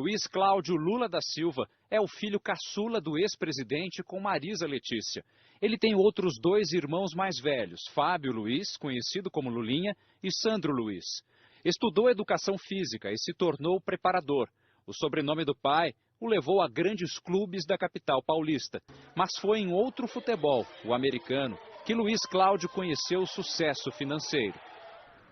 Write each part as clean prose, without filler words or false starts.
Luiz Cláudio Lula da Silva é o filho caçula do ex-presidente com Marisa Letícia. Ele tem outros 2 irmãos mais velhos, Fábio Luiz, conhecido como Lulinha, e Sandro Luiz. Estudou educação física e se tornou preparador. O sobrenome do pai o levou a grandes clubes da capital paulista. Mas foi em outro futebol, o americano, que Luiz Cláudio conheceu o sucesso financeiro.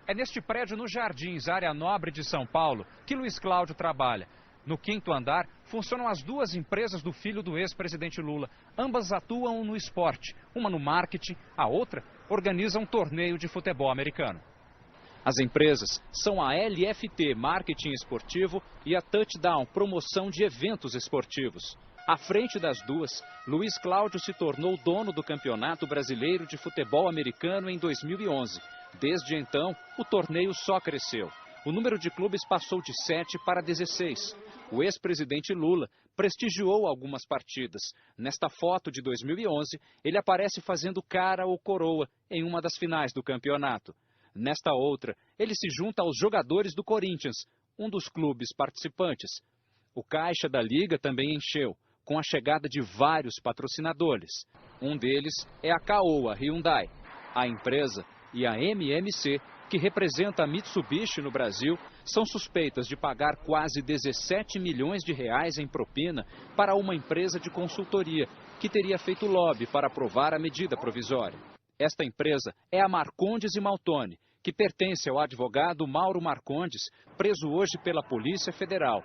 É neste prédio no Jardins, área nobre de São Paulo, que Luiz Cláudio trabalha. No 5º andar, funcionam as 2 empresas do filho do ex-presidente Lula. Ambas atuam no esporte, uma no marketing, a outra organiza um torneio de futebol americano. As empresas são a LFT, Marketing Esportivo, e a Touchdown, Promoção de Eventos Esportivos. À frente das 2, Luiz Cláudio se tornou dono do Campeonato Brasileiro de Futebol Americano em 2011. Desde então, o torneio só cresceu. O número de clubes passou de 7 para 16. O ex-presidente Lula prestigiou algumas partidas. Nesta foto de 2011, ele aparece fazendo cara ou coroa em uma das finais do campeonato. Nesta outra, ele se junta aos jogadores do Corinthians, um dos clubes participantes. O caixa da liga também encheu, com a chegada de vários patrocinadores. Um deles é a Caoa Hyundai. A empresa e a MMC, que representa a Mitsubishi no Brasil, são suspeitas de pagar quase 17 milhões de reais em propina para uma empresa de consultoria, que teria feito lobby para aprovar a medida provisória. Esta empresa é a Marcondes e Maltoni, que pertence ao advogado Mauro Marcondes, preso hoje pela Polícia Federal.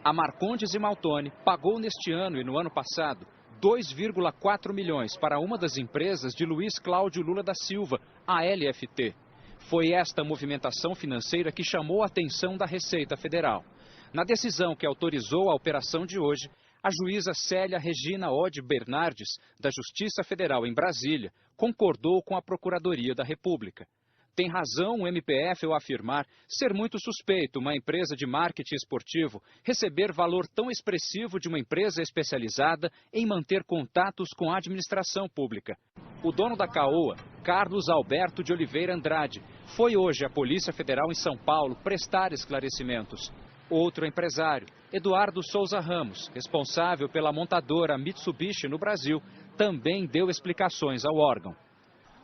A Marcondes e Maltoni pagou neste ano e no ano passado 2,4 milhões para uma das empresas de Luiz Cláudio Lula da Silva, a LFT. Foi esta movimentação financeira que chamou a atenção da Receita Federal. Na decisão que autorizou a operação de hoje, a juíza Célia Regina Ode Bernardes, da Justiça Federal em Brasília, concordou com a Procuradoria da República. Tem razão o MPF ao afirmar ser muito suspeito uma empresa de marketing esportivo receber valor tão expressivo de uma empresa especializada em manter contatos com a administração pública. O dono da Caoa, Carlos Alberto de Oliveira Andrade, foi hoje à Polícia Federal em São Paulo prestar esclarecimentos. Outro empresário, Eduardo Souza Ramos, responsável pela montadora Mitsubishi no Brasil, também deu explicações ao órgão.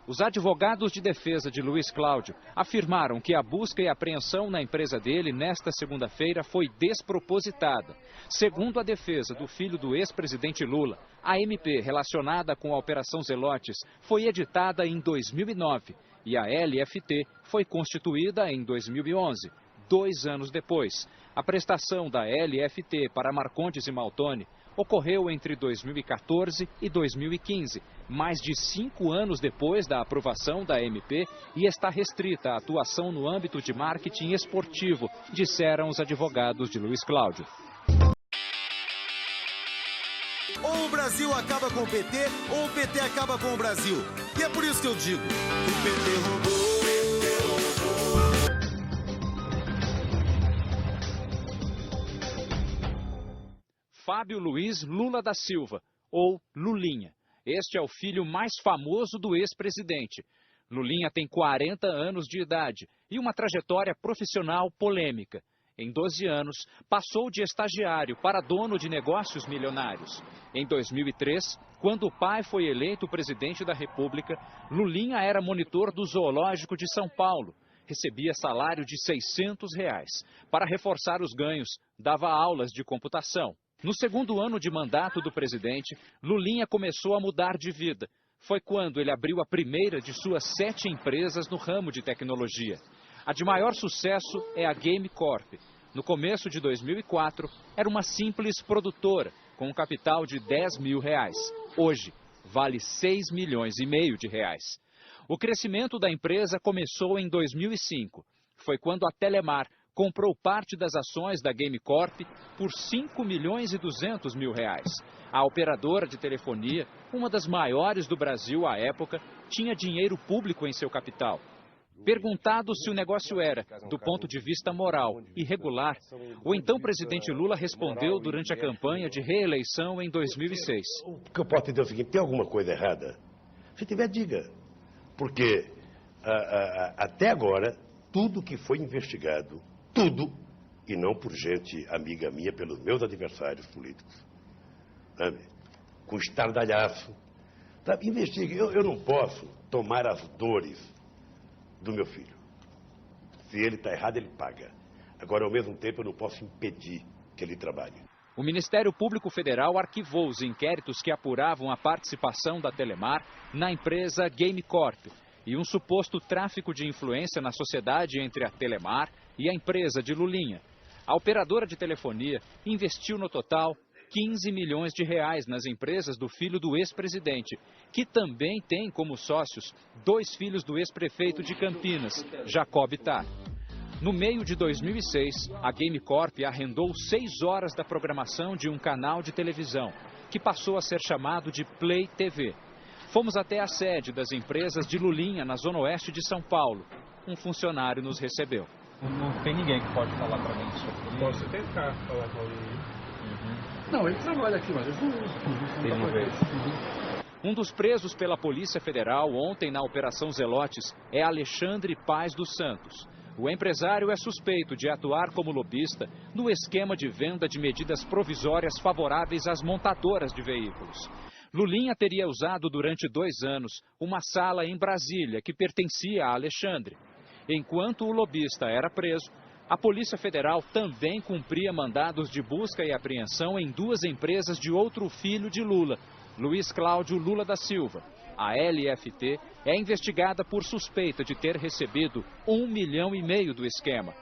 Os advogados de defesa de Luiz Cláudio afirmaram que a busca e apreensão na empresa dele nesta segunda-feira foi despropositada. Segundo a defesa do filho do ex-presidente Lula, a MP relacionada com a Operação Zelotes foi editada em 2009 e a LFT foi constituída em 2011, 2 anos depois. A prestação da LFT para Marcondes e Maltoni ocorreu entre 2014 e 2015, mais de 5 anos depois da aprovação da MP, e está restrita à atuação no âmbito de marketing esportivo, disseram os advogados de Luiz Cláudio. Ou o Brasil acaba com o PT, ou o PT acaba com o Brasil. E é por isso que eu digo, o PT roubou. Fábio Luiz Lula da Silva, ou Lulinha. Este é o filho mais famoso do ex-presidente. Lulinha tem 40 anos de idade e uma trajetória profissional polêmica. Em 12 anos, passou de estagiário para dono de negócios milionários. Em 2003, quando o pai foi eleito presidente da República, Lulinha era monitor do Zoológico de São Paulo. Recebia salário de R$600. Para reforçar os ganhos, dava aulas de computação. No segundo ano de mandato do presidente, Lulinha começou a mudar de vida. Foi quando ele abriu a primeira de suas 7 empresas no ramo de tecnologia. A de maior sucesso é a Game Corp. No começo de 2004, era uma simples produtora, com um capital de R$10 mil. Hoje, vale R$6,5 milhões de reais. O crescimento da empresa começou em 2005. Foi quando a Telemar comprou parte das ações da Game Corp por R$5,2 milhões. A operadora de telefonia, uma das maiores do Brasil à época, tinha dinheiro público em seu capital. Perguntado se o negócio era, do ponto de vista moral, irregular, o então presidente Lula respondeu durante a campanha de reeleição em 2006. O que eu posso dizer é o seguinte, tem alguma coisa errada? Se tiver, diga. Porque até agora, tudo que foi investigado, tudo e não por gente amiga minha, pelos meus adversários políticos. Sabe? Com estardalhaço. Sabe? Investigue. Eu não posso tomar as dores do meu filho. Se ele está errado, ele paga. Agora, ao mesmo tempo, eu não posso impedir que ele trabalhe. O Ministério Público Federal arquivou os inquéritos que apuravam a participação da Telemar na empresa Gamecorp e um suposto tráfico de influência na sociedade entre a Telemar e a empresa de Lulinha. A operadora de telefonia investiu no total 15 milhões de reais nas empresas do filho do ex-presidente, que também tem como sócios 2 filhos do ex-prefeito de Campinas, Jacob Bittar. No meio de 2006, a Gamecorp arrendou 6 horas da programação de um canal de televisão, que passou a ser chamado de Play TV. Fomos até a sede das empresas de Lulinha, na zona oeste de São Paulo. Um funcionário nos recebeu. Não tem ninguém que pode falar para mim sobre isso. Posso tentar falar com ele. Não, ele trabalha aqui, mas ele não vê. Um dos presos pela Polícia Federal ontem na Operação Zelotes é Alexandre Paz dos Santos. O empresário é suspeito de atuar como lobista no esquema de venda de medidas provisórias favoráveis às montadoras de veículos. Lulinha teria usado durante 2 anos uma sala em Brasília que pertencia a Alexandre. Enquanto o lobista era preso, a Polícia Federal também cumpria mandados de busca e apreensão em 2 empresas de outro filho de Lula, Luiz Cláudio Lula da Silva. A LFT é investigada por suspeita de ter recebido 1,5 milhão do esquema.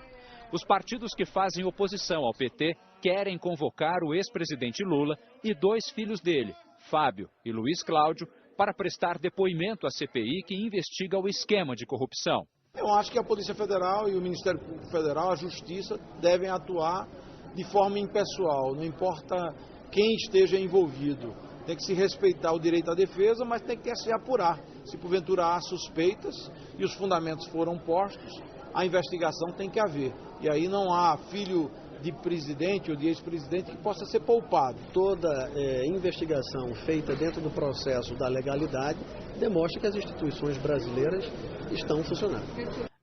Os partidos que fazem oposição ao PT querem convocar o ex-presidente Lula e 2 filhos dele, Fábio e Luiz Cláudio, para prestar depoimento à CPI que investiga o esquema de corrupção. Eu acho que a Polícia Federal e o Ministério Público Federal, a Justiça, devem atuar de forma impessoal, não importa quem esteja envolvido. Tem que se respeitar o direito à defesa, mas tem que se apurar. Se porventura há suspeitas e os fundamentos foram postos, a investigação tem que haver. E aí não há filho de presidente ou de ex-presidente que possa ser poupado. Toda investigação feita dentro do processo da legalidade demonstra que as instituições brasileiras estão funcionando.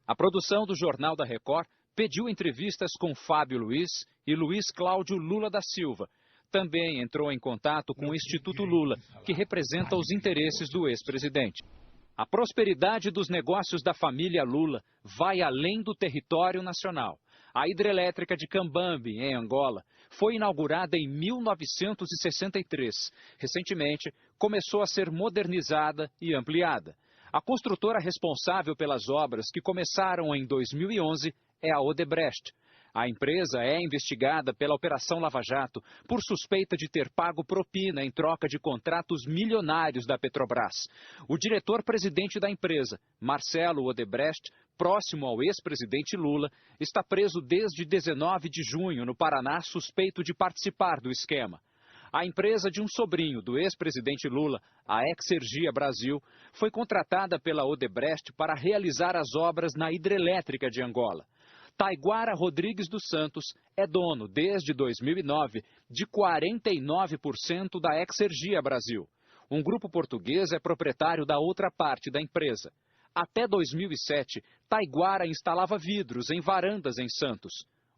A produção do Jornal da Record pediu entrevistas com Fábio Luiz e Luiz Cláudio Lula da Silva. Também entrou em contato com o Instituto Lula, que representa os interesses do ex-presidente. A prosperidade dos negócios da família Lula vai além do território nacional. A hidrelétrica de Cambambi, em Angola, foi inaugurada em 1963. Recentemente, começou a ser modernizada e ampliada. A construtora responsável pelas obras, que começaram em 2011, é a Odebrecht. A empresa é investigada pela Operação Lava Jato por suspeita de ter pago propina em troca de contratos milionários da Petrobras. O diretor-presidente da empresa, Marcelo Odebrecht, próximo ao ex-presidente Lula, está preso desde 19 de junho no Paraná, suspeito de participar do esquema. A empresa de um sobrinho do ex-presidente Lula, a Exergia Brasil, foi contratada pela Odebrecht para realizar as obras na hidrelétrica de Angola. Taiguara Rodrigues dos Santos é dono, desde 2009, de 49% da Exergia Brasil. Um grupo português é proprietário da outra parte da empresa. Até 2007, Taiguara instalava vidros em varandas em Santos.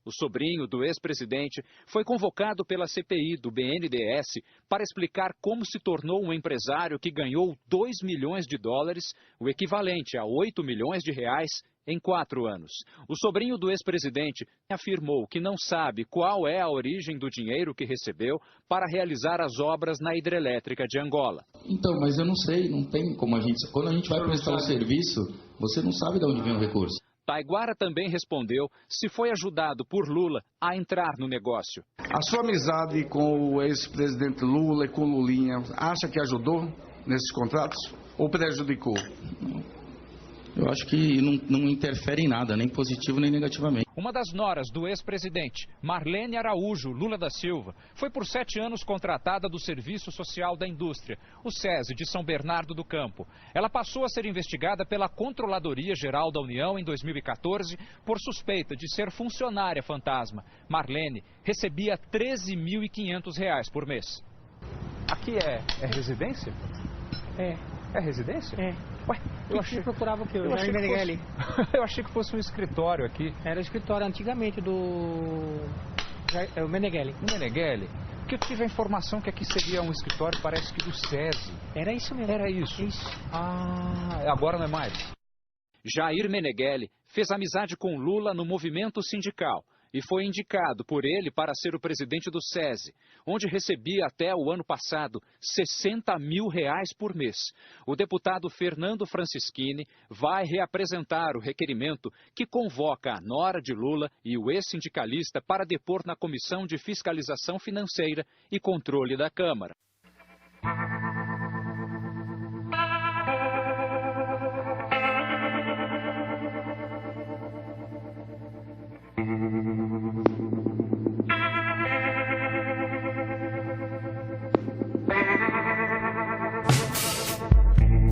O sobrinho do ex-presidente foi convocado pela CPI do BNDES para explicar como se tornou um empresário que ganhou 2 milhões de dólares, o equivalente a 8 milhões de reais, em 4 anos. O sobrinho do ex-presidente afirmou que não sabe qual é a origem do dinheiro que recebeu para realizar as obras na hidrelétrica de Angola. Então, mas eu não sei, não tem como a gente... Quando a gente vai prestar o serviço, você não sabe de onde vem o recurso. Taiguara também respondeu se foi ajudado por Lula a entrar no negócio. A sua amizade com o ex-presidente Lula e com Lulinha, acha que ajudou nesses contratos ou prejudicou? Eu acho que não interfere em nada, nem positivo nem negativamente. Uma das noras do ex-presidente, Marlene Araújo Lula da Silva, foi por 7 anos contratada do Serviço Social da Indústria, o SESI, de São Bernardo do Campo. Ela passou a ser investigada pela Controladoria Geral da União em 2014 por suspeita de ser funcionária fantasma. Marlene recebia R$ 13.500 por mês. Aqui é residência? É. É residência? É. Ué, Você procurava o quê? eu achei Meneghelli? eu achei que fosse um escritório aqui. Era o escritório antigamente do Meneghelli. O Meneghelli? Porque eu tive a informação que aqui seria um escritório, parece que do SESI. Era isso mesmo. Era isso. Ah, agora não é mais. Jair Meneghelli fez amizade com Lula no movimento sindical e foi indicado por ele para ser o presidente do SESI, onde recebia até o ano passado R$60 mil por mês. O deputado Fernando Francischini vai reapresentar o requerimento que convoca a nora de Lula e o ex-sindicalista para depor na Comissão de Fiscalização Financeira e Controle da Câmara.